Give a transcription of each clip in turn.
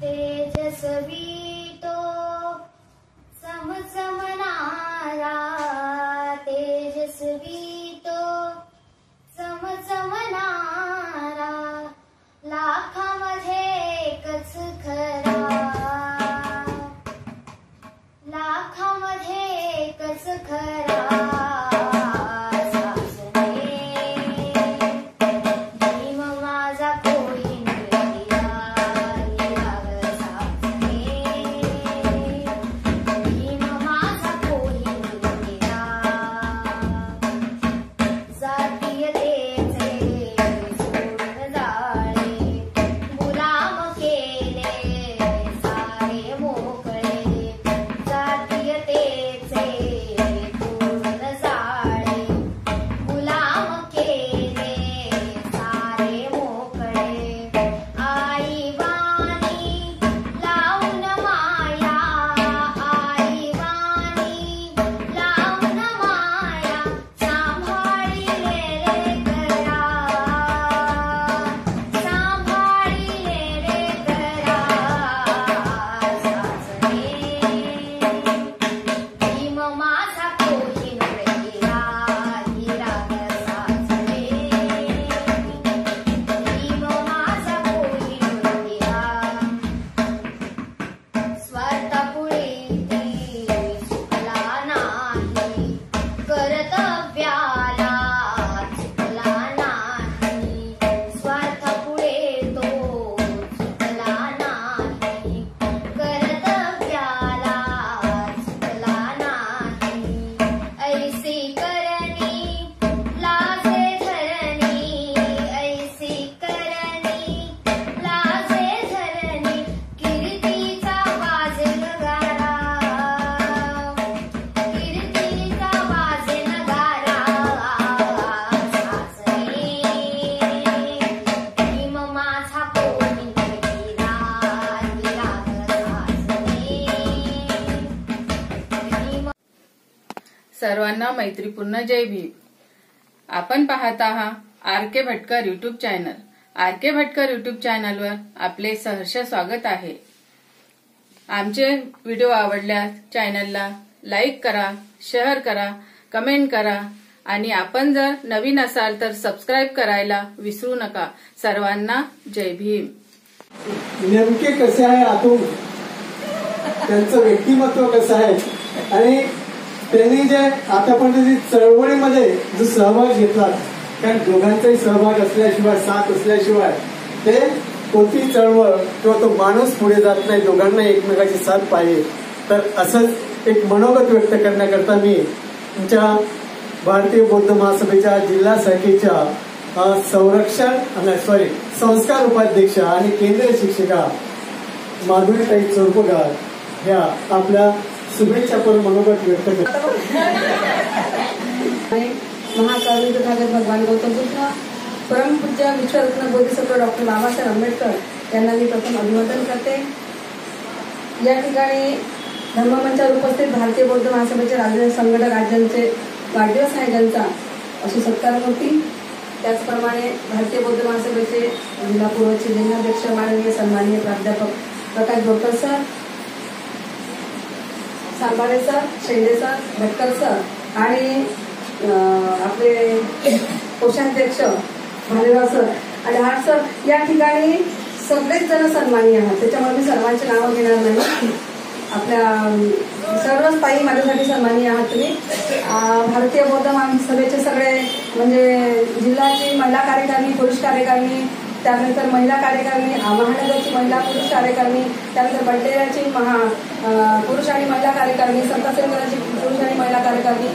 तेजस्वी तो चमचमणारा, तेजस्वी तो चमचमणारा, लाखामध्ये एकच खरा, लाखामध्ये एकच खरा. सर्वांना मैत्रीपूर्ण जय भीम. आपण पाहत आहात R K. Bhatkar YouTube channel. R K. Bhatkar YouTube चॅनलवर आपले सहर्ष स्वागत आहे. आमचे व्हिडिओ आवडल्यास चॅनलला लाईक करा, शेअर करा, कमेंट करा आणि आपण जर नवीन असाल तर सबस्क्राईब करायला विसरू नका. सर्वांना जय भीम. नेमके कसे आहे आतून त्यांचं व्यक्तिमत्व कसं आहे आणि त्यांनी जे आतापर्यंत चळवळीमध्ये जो सहभाग घेतला, कारण दोघांचाही सहभाग असल्याशिवाय, साथ असल्याशिवाय ते कोणती चळवळ किंवा तो माणूस पुढे जात नाही. दोघांना एकमेकाची साथ पाहिजे. तर असंच एक मनोगत व्यक्त करण्याकरता मी तुमच्या भारतीय बौद्ध महासभेच्या जिल्हा शाखेच्या संस्कार उपाध्यक्ष आणि केंद्रीय शिक्षिका माधुरीताई चोरपगार ह्या आपल्या शुभेच्छापर मनोगत व्यक्त करतात. महाकवी तथागत भगवान गौतम बुद्ध, परमपूज्य विश्वरत्न बोधिसत्व डॉक्टर बाबासाहेब आंबेडकर यांना मी प्रथम अभिवादन करते. या ठिकाणी धर्ममंचावर उपस्थित भारतीय बौद्ध महासभेचे राज्य संघटक राज्यांचे वाढदिवस आहे ज्यांचा, अशी सत्कारमूर्ती. त्याचप्रमाणे भारतीय बौद्ध महासभेचे जिल्हा पूर्वचे जिल्हाध्यक्ष माननीय सन्माननीय प्राध्यापक प्रकाश बोरकर सर, सांबाळे सर, शेंडे सर, भटकर सर आणि आपले कोषाध्यक्ष भालेराव सर आणि हाट सर, या ठिकाणी सगळेच जण सन्माननीय आहात. त्याच्यामुळे मी सर्वांची नावं घेणार नाही. आपल्या सर्वच ताई माझ्यासाठी सन्माननीय आहात तुम्ही. भारतीय बौद्ध महासभेचे सगळे म्हणजे जिल्ह्याची महिला कार्यकारिणी, पुरुष कार्यकारिणी, त्यानंतर महिला कार्यकारिणी, महानगरची महिला पुरुष कार्यकारिणी, त्यानंतर बडनेराची पुरुष आणि महिला कार्यकारिणी, संतसेनगराची पुरुष आणि महिला कार्यकारिणी,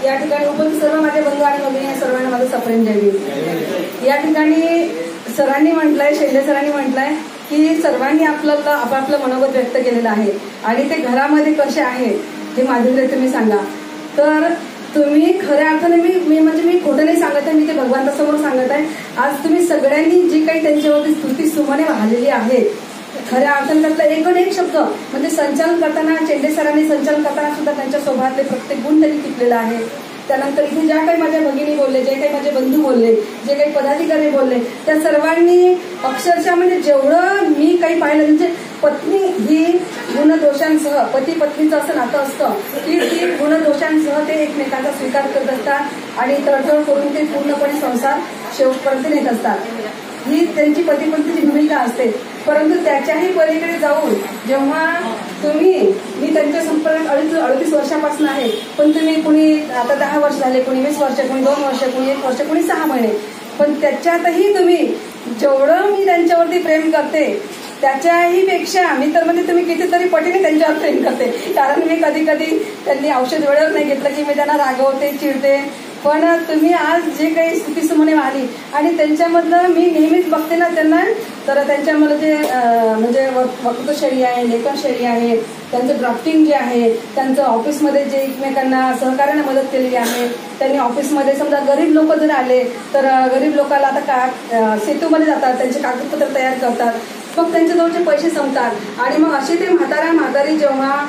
या ठिकाणी उपस्थित सर्व माझे बंधू आणि भगिनी सर्वांना माझं सप्रेम जय भीम. या ठिकाणी सरांनी म्हटलंय, शेंडे सरांनी म्हटलंय की सर्वांनी आपापलं मनोगत व्यक्त केलेलं आहे आणि ते घरामध्ये कसे आहे हे माधुरी तुम्ही सांगा. तर तुम्ही खऱ्या अर्थाने मी खोटं नाही सांगत आहे, मी ते भगवंतासमोर सांगत आहे. आज तुम्ही सगळ्यांनी जी काही त्यांच्यावरती स्तुती सुमने वाहिलेली आहे, खऱ्या अर्थाने त्यातला एक शब्द म्हणजे संचालन करताना चेंडे सरांनी संचालन करताना सुद्धा त्यांच्या स्वभावातले प्रत्येक गुण त्यांनी टिकलेला आहे. त्यानंतर इथे ज्या काही माझ्या भगिनी बोलले, जे काही माझे बंधू बोलले, जे काही पदाधिकारी बोलले, त्या सर्वांनी अक्षरशः म्हणजे जेवढं मी काही पाहिलं म्हणजे गुणदोषांसह पती पत्नीचं असं नातं असतं की ती गुणदोषांसह ते एकमेकांचा स्वीकार करत असतात आणि तडजोड करून ते पूर्णपणे संसार शेवटपर्यंत नेत असतात. ही त्यांची पती पत्नीची भूमिका असते. परंतु त्याच्याही पलीकडे जाऊन जेव्हा मी त्यांच्या संपर्कात 38 वर्षापासून आहे, पण तुम्ही कुणी आता 10 वर्ष झाले, कुणी 20 वर्ष, कुणी 2 वर्ष, कुणी 1 वर्ष, कुणी 6 महिने, पण त्याच्यातही तुम्ही जेवढं मी त्यांच्यावरती प्रेम करते त्याच्याही पेक्षा मी तर म्हणजे तुम्ही कितीतरी पटीने त्यांच्यावर प्रेम करते. कारण मी कधी कधी त्यांनी औषध वेळेवर नाही घेतलं की मी त्यांना रागवते, चिडते. पण तुम्ही आज जे काही स्तुतीसुमने आली आणि त्यांच्यामधलं मी नेहमीच बघते ना त्यांना, तर त्यांच्यामध्ये जे म्हणजे वक्तशैली आहे, लेखनशैली आहे, त्यांचं ड्राफ्टिंग जे आहे, त्यांचं ऑफिसमध्ये जे एकमेकांना सहकार्याने मदत केलेली आहे. त्यांनी ऑफिसमध्ये समजा गरीब लोक जर आले तर गरीब लोकांना आता सेतूमध्ये जातात, त्यांचे कागदपत्र तयार करतात, मग त्यांच्याजवळचे पैसे संपतात आणि मग असे ते म्हातारी जेव्हा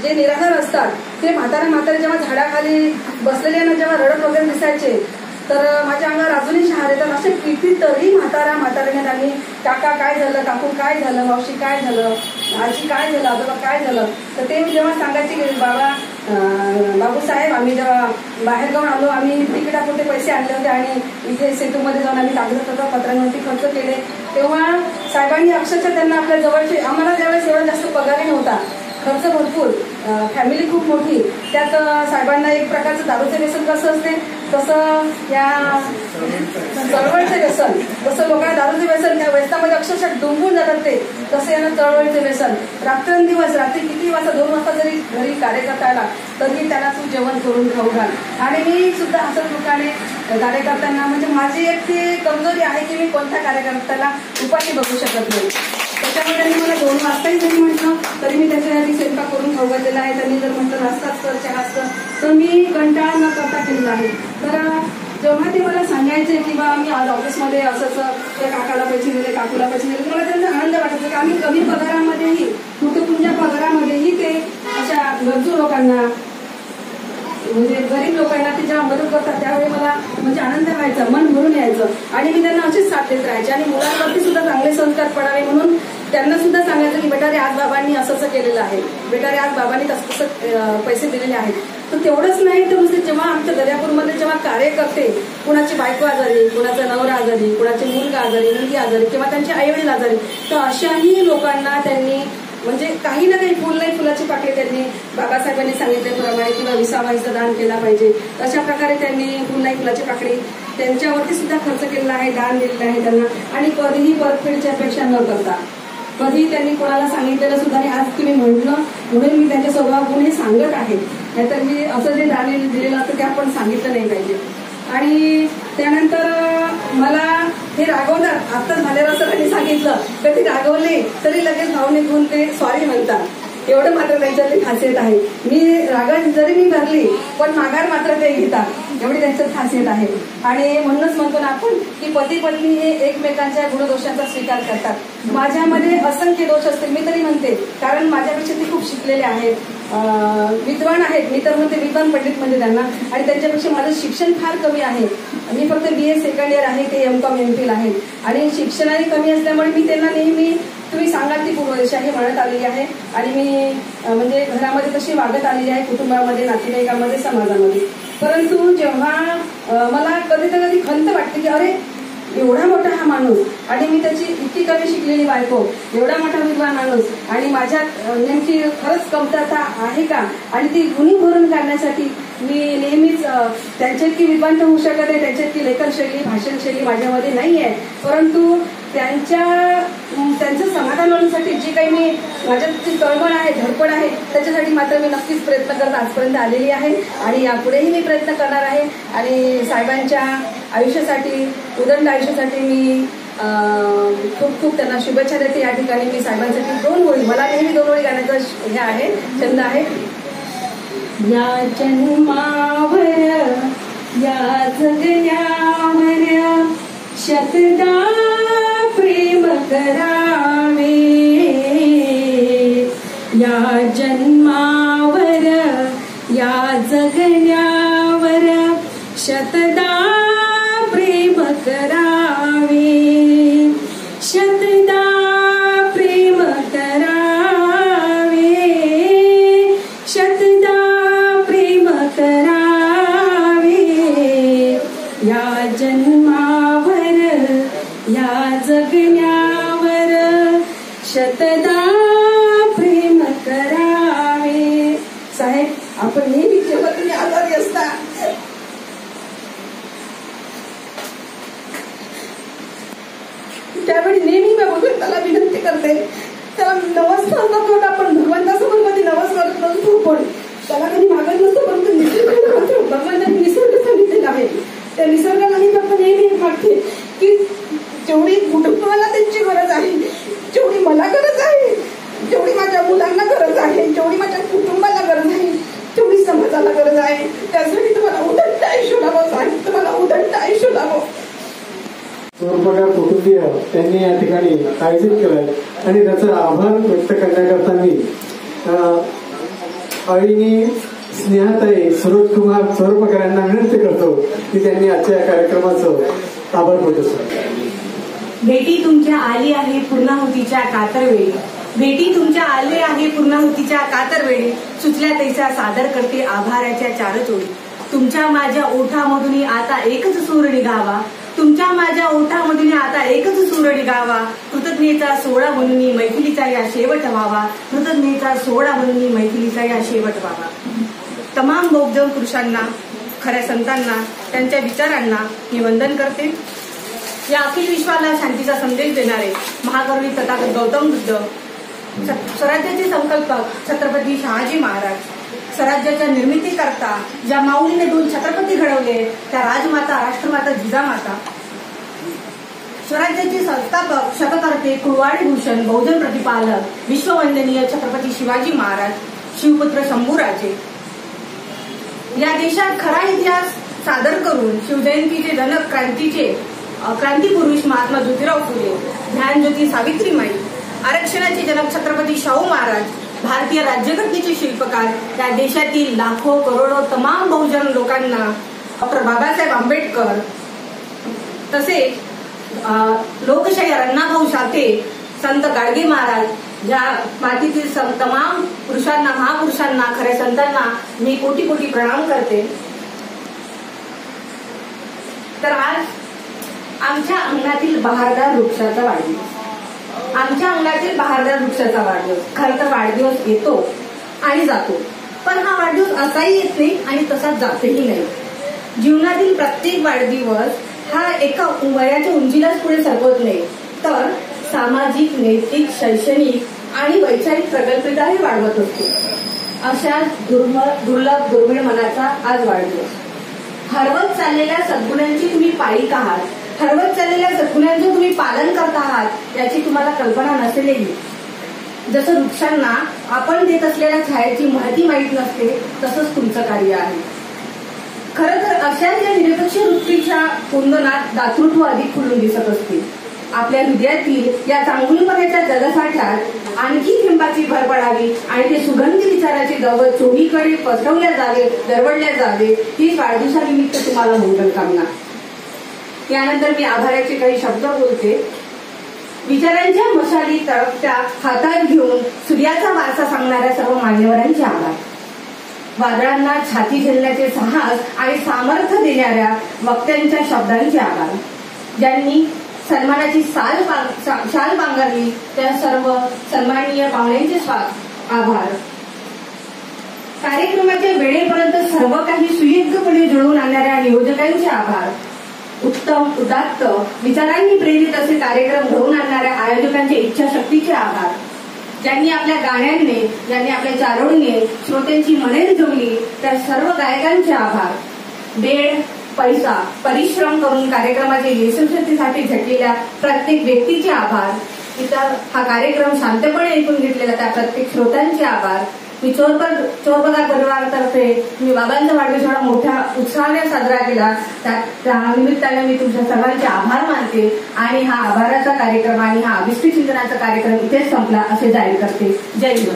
जे निराधार असतात ते म्हातारी जेव्हा झाडाखाली बसलेल्यांना जेव्हा रडत वगैरे दिसायचे तर माझ्या अंगावर अजूनही शहार येतात. असे कितीतरी म्हातारीने त्यांनी काका काय झालं, काकू काय झालं, मावशी काय झालं, आजी काय झालं, आजोबा काय झालं, तर ते जेव्हा सांगायचे की बाबूसाहेब आम्ही जेव्हा बाहेर जाऊन आलो, आम्ही तिकिटापुरते पैसे आणले होते आणि इथे सेतूमध्ये जाऊन आम्ही कागदपत्रांवरती खर्च केले, तेव्हा साहेबांनी अक्षरशः त्यांना आपल्या जवळचे, आम्हाला त्यावेळेस एवढा जास्त पगारही नव्हता, खर्च भरपूर, फॅमिली खूप मोठी, त्यात साहेबांना एक प्रकारचं दारूचे व्यसन कसं असते तसं या चळवळीचं व्यसन, जसं लोकांना दारूचे व्यसन त्या व्यसनामध्ये अक्षरशः डुंबून जातात ते, तसं यांना चळवळीचं व्यसन. रात्रंदिवस रात्री किती वाजता 2 वाजता जरी घरी कार्यकर्ता आला तरी त्याला तू जेवण करून खाऊ घाल. आणि मी सुद्धा असं लोकांनी कार्यकर्त्यांना म्हणजे माझी एक ती कमजोरी आहे की मी कोणत्या कार्यकर्त्याला उपाशी बघू शकत नाही. त्याच्यामुळे त्यांनी मला 2 वाजताही जरी म्हटलं तरी मी त्याच्यासाठी स्वयंपाक करून खाऊ घातलेला आहे. त्यांनी जर म्हटलं नाश्ता असतं, चहा असतं तर मी कंटाळा न करता केलेला आहे. तर जेव्हा ते मला सांगायचे की बा मी आज ऑफिसमध्ये असंच त्या काकाला पैसे दिले, काकूला पैसे दिले, मला त्यांचा आनंद वाटायचा की आम्ही कमी पगारामध्येही, तुटपुंज्या पगारामध्येही ते अशा गरजू लोकांना म्हणजे गरीब लोकांना ते जेव्हा मदत करतात त्यावेळी मला म्हणजे आनंद व्हायचा, मन भरून यायचं आणि मी त्यांना अशीच साथ देत राहायचे. आणि मुलांवरती सुद्धा चांगले संस्कार पडावे म्हणून त्यांना सुद्धा सांगायचं की बेटा रे आज बाबांनी असं केलेलं आहे, बेटा रे आज बाबांनी तसं पैसे दिलेले आहेत. तर तेवढंच नाही तर म्हणजे जेव्हा आमच्या दर्यापूरमध्ये जेव्हा कार्य करते, कुणाची बायको आजारी, कुणाचा नवरा आजारी, कुणाची मुलगा आजारी, मुलगी आजारी किंवा त्यांचे आईवडील आजारी, तर अशाही लोकांना त्यांनी म्हणजे काही ना काही फुल नाही फुलाची पाकळी त्यांनी बाबासाहेबांनी सांगितल्याप्रमाणे किंवा 20 दान केला पाहिजे अशा प्रकारे त्यांनी फुल नाही फुलाची पाकळी त्यांच्यावरती सुद्धा खर्च केलेला आहे, दान दिलेलं आहे त्यांना. आणि कधीही परतफेडची अपेक्षा न करता कधी त्यांनी कोणाला सांगितलेलं सुद्धा नाही. आज तुम्ही म्हटलं म्हणून मी त्यांच्या स्वभावाने सांगत आहे, नाहीतर मी असं जे दान दिलेलं असतं ते आपण सांगितलं नाही पाहिजे. आणि त्यानंतर मला हे रागवतात, आत्ताच झालेलं असं त्यांनी सांगितलं तर ते रागवले तरी लगेच भावनिक होऊन ते सॉरी म्हणतात. एवढं मात्र त्यांच्यातली खासियत आहे. मी रागात जरी मी भरली पण माघार मात्र ते घेतात, एवढी त्यांच्यात खासियत आहे. आणि म्हणूनच म्हणतो ना आपण की पती पत्नी हे एकमेकांच्या गुणदोषांचा स्वीकार करतात. माझ्यामध्ये असंख्य दोष असतील मी तरी म्हणते, कारण माझ्यापेक्षा ते खूप शिकलेले आहेत, विद्वान आहेत, मी तर म्हणते विद्वान पंडित म्हणजे त्यांना. आणि त्यांच्यापेक्षा माझं शिक्षण फार कमी आहे. मी फक्त BA सेकंड इयर आहे, ते MCOM MPhil आहे. आणि शिक्षणही कमी असल्यामुळे मी त्यांना नेहमी तुम्ही सांगाल ती पूर्वदिशा हे म्हणत आलेली आहे. आणि मी म्हणजे घरामध्ये तशी वागत आलेली आहे, कुटुंबामध्ये, नातेवाईकांमध्ये, समाजामध्ये. परंतु जेव्हा मला कधी ना कधी खंत वाटते की अरे एवढा मोठा हा माणूस आणि मी त्याची इतकी कमी शिकलेली बायको, एवढा मोठा विद्वान माणूस आणि माझ्यात नेमकी खरंच कमतरता आहे का, आणि ती गुणी भरून काढण्यासाठी मी नेहमीच त्यांच्यातली विद्वान तर होऊ शकत आहे, त्यांच्यातली लेखनशैली, भाषणशैली माझ्यामध्ये नाही आहे. परंतु त्यांचं समाधान होण्यासाठी जी काही मी माझ्यात जी तळमळ आहे, धडपड आहे, त्याच्यासाठी मात्र मी नक्कीच प्रयत्न करत आजपर्यंत आलेली आहे आणि यापुढेही मी प्रयत्न करणार आहे. आणि साहेबांच्या आयुष्यासाठी, उदंड आयुष्यासाठी मी खूप खूप त्यांना शुभेच्छा देते. या ठिकाणी मी साहेबांसाठी 2 ओळी, मला नेहमी 2 ओळी गाण्याचा हे आहे, छंद आहे. या जन्मावर या जगण्यावर शतदा प्रेम करावे, या जन्मावर या जगण्यावर शतदा प्रेम करावे, शतदा प्रेम करावे. शतदा प्रेम करावे. साहेब, आपण नेहमी जेव्हा तुम्ही आजारी असता त्यावेळी नेहमी मी भगवंताला विनंती करते, त्याला नमस्कार करतो. आपण भगवंतासमोर कधी नमस्कार करतो, पण त्याला कधी मागत नसतो. परंतु निसर्गाला मात्र भगवंताने निसर्ग सांगितलेला आहे. त्या निसर्गाला मी फक्त नेहमी मागते की जेवढी कुटुंबाला त्यांची गरज आहे, जेवढी मला गरज आहे, जेवढी माझ्या मुलांना गरज आहे, जेवढी माझ्या कुटुंबाला गरज आहे, तेवढी समाजाला गरज आहे. त्यासाठी तुम्हाला उदंड आयुष्य लाभो साहेब, तुम्हाला उदंड आयुष्य लाभो. चोरपगार कुटुंबीय त्यांनी या ठिकाणी आयोजित केलंय आणि त्याचा आभार व्यक्त करण्याकरता मी आईनी स्नेहाताई सुरज कुमार चोरपगार यांना विनंती करतो की त्यांनी आजच्या या कार्यक्रमाचं आभार प्रदर्शन. भेटी तुमच्या आली आहे पूर्णाहुतीच्या कातरवेळी, भेटी तुमच्या आले आहे पूर्णाहुतीच्या कातरवेळी, सुचल्या तैसा सादर करते आभाराच्या चार चोळी. तुमच्या माझ्या ओठामधून आता एकच सूर निघावा, तुमच्या माझ्या ओठामधून आता एकच सूर निघावा. कृतज्ञतेचा सोहळा म्हणून मैथिलीचा या शेवट व्हावा, कृतज्ञतेचा सोहळा म्हणून मैथिलीचा या शेवट व्हावा. तमाम बौद्ध पुरुषांना, खऱ्या संतांना, त्यांच्या विचारांना मी वंदन करते. या अखिल विश्वाला शांतीचा संदेश देणारे महाकरुणी तथागत गौतम बुद्ध, स्वराज्याचे संकल्पक छत्रपती शहाजी महाराज, स्वराज्याच्या निर्मितीकरता ज्या माऊलीने 2 छत्रपती घडवले त्या राजमाता, राष्ट्रमाता जिजामाता, स्वराज्याचे संस्थापक, शतकर्ते, कुळवाडी भूषण, बहुजन प्रतिपालक, विश्ववंदनीय छत्रपती शिवाजी महाराज, शिवपुत्र शंभूराजे. या देशात खरा इतिहास सादर करून शिवजयंतीचे जनक, क्रांतिपुरुष महात्मा ज्योतिराव फुले, ज्ञानज्योती सावित्रीमाई, आरक्षणाचे जनक छत्रपती शाहू महाराज, भारतीय राज्यघटनेचे शिल्पकार, या देशातील लाखो करोडो तमाम बहुजन लोकांना, डॉक्टर बाबासाहेब आंबेडकर, तसेच लोकशाही अण्णाभाऊ साठे, संत गाडगे महाराज, या मातीतील तमाम पुरुषांना, महापुरुषांना, खऱ्या संतांना मी कोटी कोटी प्रणाम करते. तर आज आमच्या अंगणातील बहारदार वृक्षाचा वाढदिवस, आमच्या अंगणातील बहारदार वृक्षाचा वाढदिवस. खरं तर वाढदिवस येतो आणि जातो, पण हा वाढदिवस असाही येत नाही आणि तसाच जातही नाही. जीवनातील प्रत्येक वाढदिवस हा एका वयाच्या उंचीलाच पुढे सरकवत नाही, तर सामाजिक, नैतिक, शैक्षणिक आणि वैचारिक प्रगल्भताही वाढवत असतो. अशा दुर्मिळ मनाचा आज वाढदिवस. हरवत चाललेल्या सद्गुणांची तुम्ही पाळीक आहात, हरवत चाललेल्या सद्गुणांचं तुम्ही पालन करत आहात याची तुम्हाला कल्पना नसेलही. जसं वृक्षांना आपण देत असलेल्या छायेची महती माहीत नसते, तसंच तुमचं कार्य आहे. खरं तर अशाच या निरपेक्ष वृत्तीच्या कुंदनात दातृत्व अधिक खुलून दिसत असते. आपल्या हृदयातील या चांगुलपणाच्या जलसाठ्यात आणखी थेंबाची भर पडावी आणि ते सुगंधी विचाराचे गवत चोहीकडे पसरवल्या जावे, दरवडल्या जावे, ही वाढदिवसानिमित्त तुम्हाला मंगलकामना. यानंतर मी आभाराचे काही शब्द बोलते. विचारांच्या मशाली तळपत्या हातात घेऊन सूर्याचा वारसा सांगणाऱ्या सर्व मान्यवरांचे आभार. वादळांना छाती झेलण्याचे साहस आणि सामर्थ्य देणाऱ्या वक्त्यांच्या शब्दांचे आभार. ज्यांनी सन्मानाची शाल पांघरली त्या सर्व सन्माननीय पाहुण्यांचे आभार. कार्यक्रमाच्या वेळेपर्यंत सर्व काही सुयोग्यपणे जुळवून आणणाऱ्या नियोजकांचे आभार. उत्तम, उदात्त विचारांनी प्रेरित असे कार्यक्रम घडवून आणणाऱ्या आयोजकांचे इच्छाशक्तीचे आभार. ज्यांनी आपल्या गाण्यांनी, ज्यांनी आपल्या चारोळीने श्रोत्यांची मने रिझवली त्या सर्व गायकांचे आभार. वेळ, पैसा, परिश्रम करून कार्यक्रमाच्या यशस्वीतेसाठी झटलेल्या प्रत्येक व्यक्तीचे आभार. इतर हा कार्यक्रम शांतपणे ऐकून घेतलेला त्या प्रत्येक श्रोत्यांचे आभार. मी चोरपगार परिवारातर्फे मी बाबांचा वाढदिवस एवढा मोठ्या उत्साहाने साजरा केला, त्या निमित्ताने मी तुमच्या सर्वांचे आभार मानते आणि हा आभाराचा कार्यक्रम आणि हा अभिष्ट चिंतनाचा कार्यक्रम इथेच संपला असे जाहीर करते. जय हिंद.